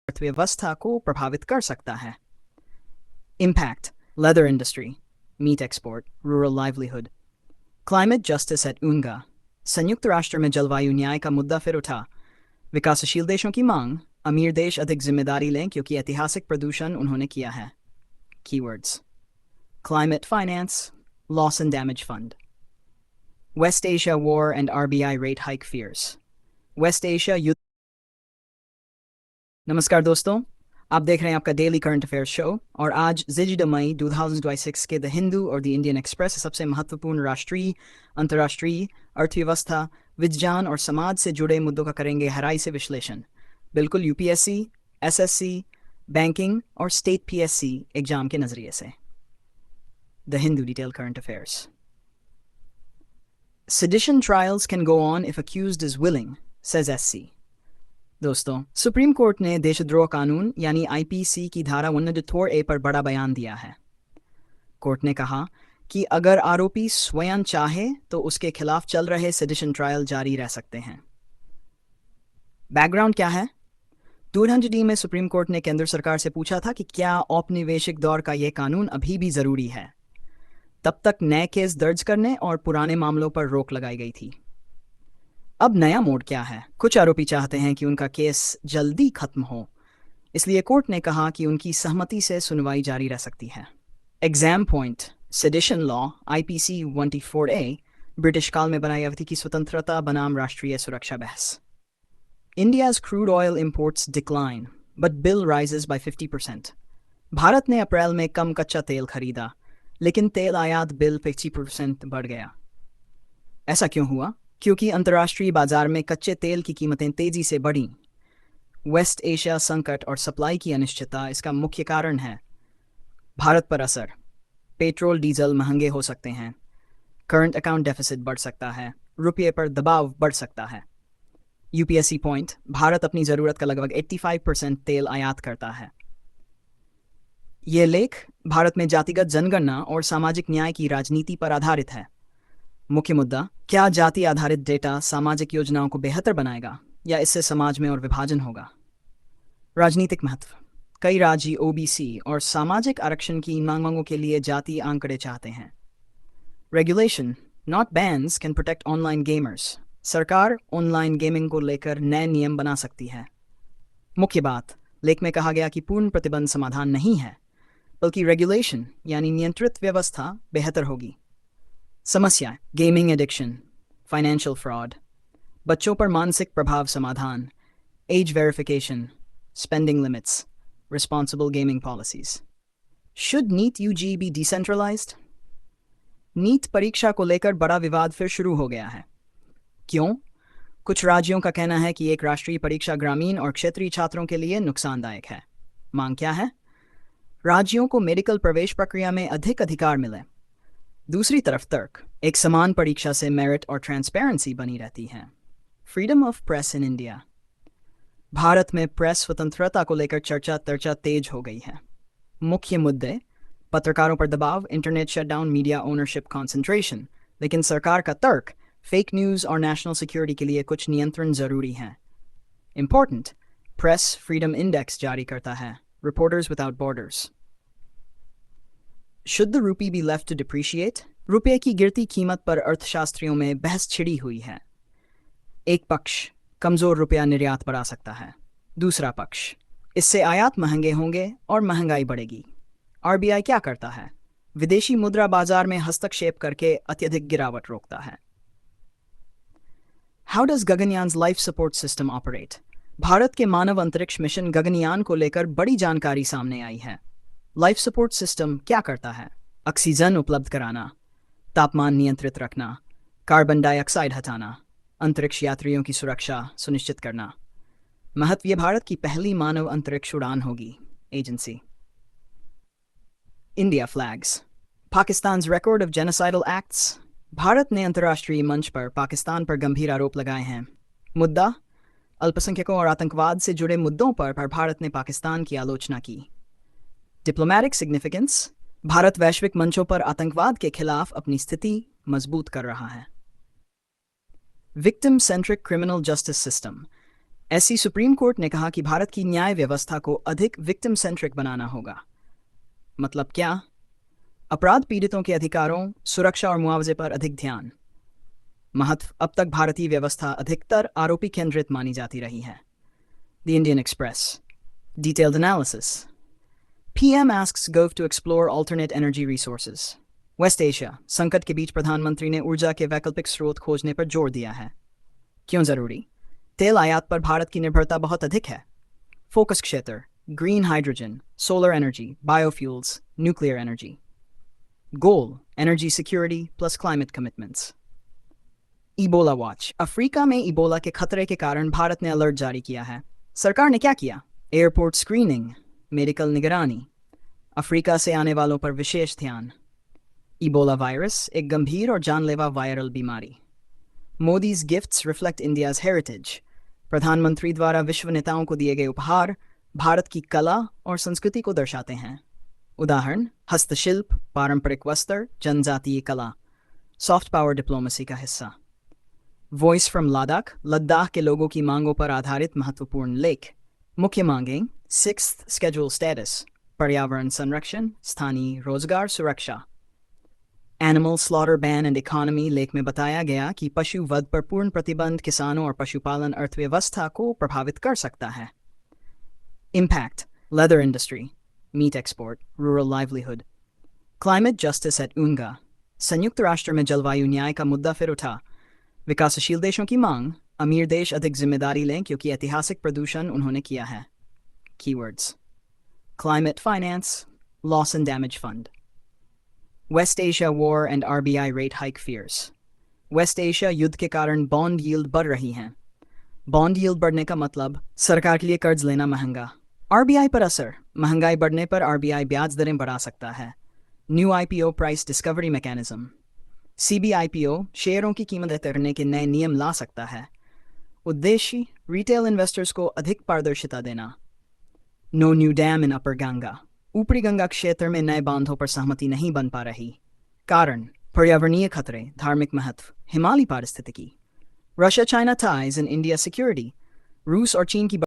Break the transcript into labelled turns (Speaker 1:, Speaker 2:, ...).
Speaker 1: अर्थव्यवस्था को प्रभावित कर सकता है। Impact: leather industry, meat export, rural livelihood. Climate justice at UNGA. संयुक्त राष्ट्र में जलवायु न्याय का मुद्दा फिर उठा। विकासशील देशों की मांग: अमीर देश अधिक जिम्मेदारी लें क्योंकि ऐतिहासिक प्रदूषण उन्होंने किया है। Keywords: climate finance, loss and damage fund. West Asia war and RBI rate hike fears. West Asia युद्ध। नमस्कार दोस्तों, आप देख रहे हैं आपका डेली करंट अफेयर्स शो और आज 6 मई 2026 के द हिंदू और द इंडियन एक्सप्रेस सबसे महत्वपूर्ण राष्ट्रीय, अंतर्राष्ट्रीय, अर्थव्यवस्था, विज्ञान और समाज से जुड़े मुद्दों का करेंगे गहराई से विश्लेषण। बिल्कुल यूपीएससी, एसएससी, बैंकिंग और स्टेट पीएससी एग्जाम के नजरिए से। The Hindu detail current affairs. Sedition trials can go on if accused is willing, says SC। दोस्तों, सुप्रीम कोर्ट ने देशद्रोह कानून यानी आईपीसी की धारा 194A पर बड़ा बयान दिया है। कोर्ट ने कहा कि अगर आरोपी स्वयं चाहे तो उसके खिलाफ चल रहे सेडिशन ट्रायल जारी रह सकते हैं। बैकग्राउंड क्या है? 200D में सुप्रीम कोर्ट ने केंद्र सरकार से पूछा था कि क्या औपनिवेशिक दौर का यह कानून अभी भी जरूरी है। तब तक नए केस दर्ज करने और पुराने मामलों पर रोक लगाई गई थी। अब नया मोड क्या है? कुछ आरोपी चाहते हैं कि उनका केस जल्दी खत्म हो, इसलिए कोर्ट ने कहा कि उनकी सहमति से सुनवाई जारी रह सकती है। Exam point: sedition law IPC 194A British काल में बनाई अवधि की स्वतंत्रता बनाम राष्ट्रीय सुरक्षा बहस। India's crude oil imports decline but bill rises by 50%। Bharat ने अप्रैल में कम कच्चा तेल खरीदा, लेकिन तेल आयात बिल 50% बढ़ गया। ऐसा क्यों हुआ? क्योंकि अंतर्राष्ट्रीय बाजार में कच्चे तेल की कीमतें तेजी से बढ़ीं। वेस्ट एशिया संकट और सप्लाई की अनिश्चितता इसका मुख्य कारण है। भारत पर असर: पेट्रोल डीजल महंगे हो सकते हैं, करंट अकाउंट डेफिसिट बढ़ सकता है, रुपये पर दबाव बढ़ सकता है। यूपीएससी पॉइंट: भारत अपनी ज़रूरत का लगभग 85% तेल आयात करता है। यह लेख भारत में जातिगत जनगणना और सामाजिक न्याय की राजनीति पर आधारित है। मुख्य मुद्दा: क्या जाति आधारित डेटा सामाजिक योजनाओं को बेहतर बनाएगा या इससे समाज में और विभाजन होगा। राजनीतिक महत्व: कई राज्य ओबीसी और सामाजिक आरक्षण की मांगों के लिए जाति आंकड़े चाहते हैं। Regulation not bans can protect online gamers. सरकार ऑनलाइन गेमिंग को लेकर नए नियम बना सकती है। मुख्य बात: लेख में कहा गया कि पूर्ण प्रतिबंध समाधान नहीं है, बल्कि रेगुलेशन यानी नियंत्रित व्यवस्था बेहतर होगी। समस्या: गेमिंग एडिक्शन, फाइनेंशियल फ्रॉड, बच्चों पर मानसिक प्रभाव समाधान, age verification, spending limits, responsible gaming policies. Should NEET UG be decentralized? NEET परीक्षा को लेकर बड़ा विवाद फिर शुरू हो गया है। क्यों? कुछ राज्यों का कहना है कि एक राष्ट्रीय परीक्षा ग्रामीण और क्षेत्रीय छात्रों के लिए नुकसानदायक है। मांग क्या है? राज्यों को मेडिकल प्रवेश प्रक्रिया में अधिक अधिकार मिले। दूसरी तरफ तर्क: एक समान परीक्षा से मेरिट और ट्रांसपेरेंसी बनी रहती है। Freedom of press in India: Bharat में प्रेस स्वतंत्रता को लेकर चर्चा तेज हो गई है। मुख्य मुद्दे: पत्रकारों पर दबाव, internet shutdown, media ownership concentration. लेकिन सरकार का तर्क: फेक न्यूज़ और नेशनल सिक्योरिटी के लिए कुछ नियंत्रण जरूरी हैं। इंपॉर्टेंट: प्रेस फ्रीडम इंडेक्स जारी करता है। Reporters Without Borders. Should the rupee be left to depreciate? रुपये की गिरती कीमत पर अर्थशास्त्रियों में बहस छिड़ी हुई है। एक पक्ष: कमजोर रुपया निर्यात बढ़ा सकता है। दूसरा पक्ष: इससे आयात महंगे होंगे और महंगाई बढ़ेगी। आरबीआई क्या करता है? विदेशी मुद्रा बाजार में हस्तक्षेप करके अत्यधिक गिरावट रोकता है। How does Gaganyaan's life support system operate? भारत के मानव अंतरिक्ष मिशन गगनयान को लेकर बड़ी जानकारी सामने आई है। लाइफ सपोर्ट सिस्टम क्या करता है? ऑक्सीजन उपलब्ध कराना, तापमान नियंत्रित रखना, कार्बन डाइऑक्साइड हटाना, अंतरिक्ष यात्रियों की सुरक्षा सुनिश्चित करना। महत्व: ये भारत की पहली मानव अंतरिक्ष उड़ान होगी। एजेंसी। इंडिया फ्लैग्स: पाकिस्तान's record of genocidal acts। भारत ने अंतर्राष्ट्रीय मंच पर पाकिस्तान पर गंभीर आरोप लगाए हैं। मुद्दा: अल्पसंख्यकों और आतंकवाद से जुड़े मुद्दों पर भारत ने पाकिस्तान की आलोचना की। डिप्लोमैटिक सिग्निफिकेंस: भारत वैश्विक मंचों पर आतंकवाद के खिलाफ अपनी स्थिति मजबूत कर रहा है। Victim centric criminal justice system: ऐसी सुप्रीम कोर्ट ने कहा कि भारत की न्याय व्यवस्था को अधिक विक्टिम सेंट्रिक बनाना होगा। मतलब क्या? अपराध पीड़ितों के अधिकारों, सुरक्षा और मुआवजे पर अधिक ध्यान। महत्व: अब तक भारतीय व्यवस्था अधिकतर आरोपी केंद्रित मानी जाती रही है। The Indian Express detailed analysis. PM asks Gove to explore alternate energy resources. West Asia संकट के बीच प्रधानमंत्री ने ऊर्जा के वैकल्पिक स्रोत खोजने पर जोर दिया है। क्यों जरूरी? तेल आयात पर भारत की निर्भरता बहुत अधिक है। फोकस क्षेत्र: green hydrogen, solar energy, biofuels, nuclear energy. गोल: energy security plus climate commitments. Ebola watch: Africa में इबोला के खतरे के कारण भारत ने अलर्ट जारी किया है। सरकार ने क्या किया? एयरपोर्ट स्क्रीनिंग, मेडिकल निगरानी, अफ्रीका से आने वालों पर विशेष ध्यान। इबोला वायरस एक गंभीर और जानलेवा वायरल बीमारी। Modi's gifts reflect India's heritage. प्रधानमंत्री द्वारा विश्व नेताओं को दिए गए उपहार भारत की कला और संस्कृति को दर्शाते हैं। उदाहरण: हस्तशिल्प, पारंपरिक वस्त्र, जनजातीय कला। सॉफ्ट पावर डिप्लोमेसी का हिस्सा। वॉइस फ्रॉम लद्दाख: लद्दाख के लोगों की मांगों पर आधारित महत्वपूर्ण लेख। मुख्य मांगें: 6th स्केड्यूल स्टेटस, पर्यावरण संरक्षण, स्थानीय रोजगार सुरक्षा। Animal slaughter ban and economy लेख में बताया गया कि पशु वध पर पूर्ण प्रतिबंध किसानों और पशुपालन अर्थव्यवस्था को प्रभावित कर सकता है। Impact: leather industry, meat export, rural livelihood. Climate justice at UNGA: संयुक्त राष्ट्र में जलवायु न्याय का मुद्दा फिर उठा। विकासशील देशों की मांग: अमीर देश अधिक जिम्मेदारी लें क्योंकि ऐतिहासिक प्रदूषण उन्होंने किया है। Keywords: climate finance, loss and damage fund. West Asia war and RBI rate hike fears: West Asia युद्ध के कारण बॉन्ड यील्ड बढ़ रही हैं। बॉन्ड यील्ड बढ़ने का मतलब सरकार के लिए कर्ज लेना महंगा। RBI पर असर: महंगाई बढ़ने पर RBI ब्याज दरें बढ़ा सकता है। New IPO price discovery mechanism. CBIPO शेयरों की कीमत तय करने के नए नियम ला सकता है। उद्देश्य: रिटेल इन्वेस्टर्स को अधिक पारदर्शिता देना। नो न्यू डैम इन अपर गंगा: ऊपरी गंगा क्षेत्र में नए बांधों पर सहमति नहीं बन पा रही। कारण: पर्यावरणीय खतरे, धार्मिक महत्व, हिमालयी पारिस्थितिकी। Russia China ties in India security: रूस और चीन की